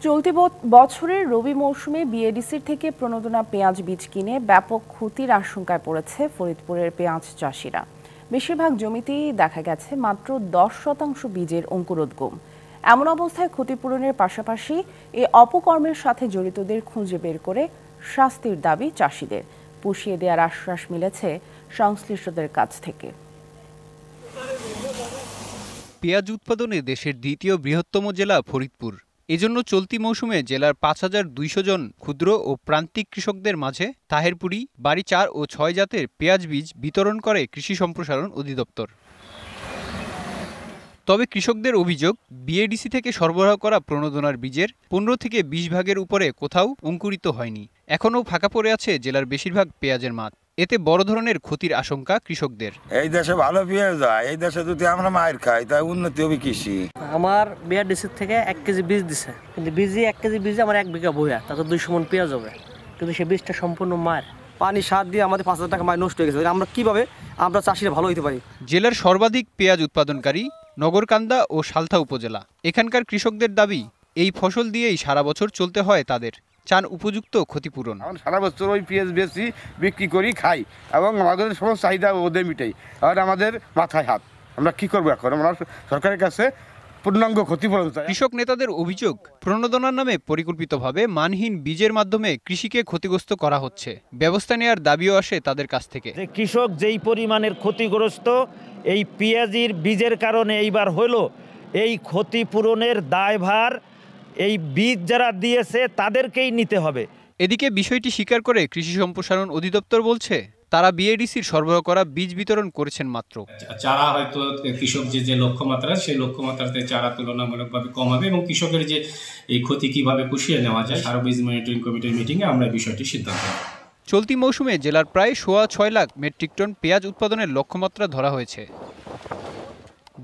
চলতি বছরের রবি মৌসুমে বিএডিসির থেকে প্রণোদনা পেঁয়াজ বীজ কিনে ব্যাপক ক্ষতির আশঙ্কায় পড়েছে ফরিদপুরের পেঁয়াজ চাষিরা। বেশিরভাগ জমিতেই দেখা গেছে মাত্র 10% বীজের অঙ্কুরোদ্গম। এমন অবস্থায় ক্ষতিপূরণের পাশাপাশি এই অপকর্মের সাথে জড়িতদের খুঁজে বের করে শাস্তির দাবি চাষিদের। পুষিয়ে দেওয়ার আশ্বাস মিলেছে সংশ্লিষ্টদের কাছ থেকে। পেঁয়াজ উৎপাদনে দেশের দ্বিতীয় বৃহত্তম জেলা ফরিদপুর। এজন্য চলতি মৌসুমে জেলার 5200 জন ক্ষুদ্র ও প্রান্তিক কৃষকদের মাঝে তাহেরপুরি, বাড়ি 4 ও 6 জাতের পেঁয়াজ বীজ বিতরণ করে কৃষি সম্প্রসারণ অধিদপ্তর। তবে কৃষকদের অভিযোগ, বিএডিসি থেকে সরবরাহ করা প্রণোদনার বীজের 15 থেকে 20 ভাগের উপরে কোথাও অঙ্কুরিত হয়নি। এখনও ফাঁকা পড়ে আছে জেলার বেশিরভাগ পেঁয়াজের মাঠ। এতে বড় ধরনের ক্ষতির আশঙ্কা কৃষকদের। এই দেশে ভালো পেঁয়াজ হয়, এই দেশে যদি আমরা মায়ের খাই তাই উন্নতি হবে কৃষি। আমার বিএডিসি থেকে 1 কেজি বীজ দিছে, কিন্তু বীজই 1 কেজি বীজে আমার 1 বিঘা বইয়া, তাতে 200 মণ পেঁয়াজ হবে, কিন্তু সেই বীজটা সম্পূর্ণ মার। পানি সার দিয়ে আমাদের 5000 টাকা মায় নষ্ট হয়ে গেছে। আমরা কিভাবে আমরা চাষিরা ভালো হতে পারি? জেলার সর্বাধিক পেঁয়াজ উৎপাদনকারী নগরকান্দা ও সালথা উপজেলা। এখানকার কৃষকদের দাবি, এই ফসল দিয়েই সারা বছর চলতে হয় তাদের। চান উপযুক্ত ক্ষতিপূরণ। সারা বছর ওই পেঁয়াজ বেশি বিক্রি করি, খাই এবং আমাদের সমস্ত চাহিদা ওদের মিটাই। আর আমাদের মাথায় হাত, আমরা কি করবো এখন? আমরা সরকারের কাছে পূর্ণাঙ্গ ক্ষতিপূরণ চাই। কৃষক নেতাদের অভিযোগ, প্রণোদনার নামে পরিকল্পিতভাবে মানহীন বীজের মাধ্যমে কৃষিকে ক্ষতিগ্রস্ত করা হচ্ছে। ব্যবস্থা নেওয়ার দাবিও আসে তাদের কাছ থেকে। কৃষক যেই পরিমাণের ক্ষতিগ্রস্ত এই পেঁয়াজির বীজের কারণে এইবার হলো, এই ক্ষতিপূরণের দায়ভার এই বীজ যারা দিয়েছে তাদেরকেই নিতে হবে। এদিকে বিষয়টি স্বীকার করে কৃষি সম্প্রসারণ অধিদপ্তর বলছে, তারা বিএডিসির সরবরাহ করা বীজ বিতরণ করেছেন মাত্র। চারা হয়তো কৃষক যে লক্ষ্যমাত্রা, সেই লক্ষ্যমাত্রাতে চারা তুলনামূলকভাবে কম হবে এবং কৃষকের যে এই ক্ষতি কিভাবে পুষিয়ে নেওয়া যায়, সারা বীজ মনিটরিং কমিটির মিটিংয়ে আমরা এই বিষয়টি সিদ্ধান্ত নেব। চলতি মৌসুমে জেলার প্রায় 6.25 লাখ মেট্রিক টন পেঁয়াজ উৎপাদনের লক্ষ্যমাত্রা ধরা হয়েছে।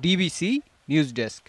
DBC news desk.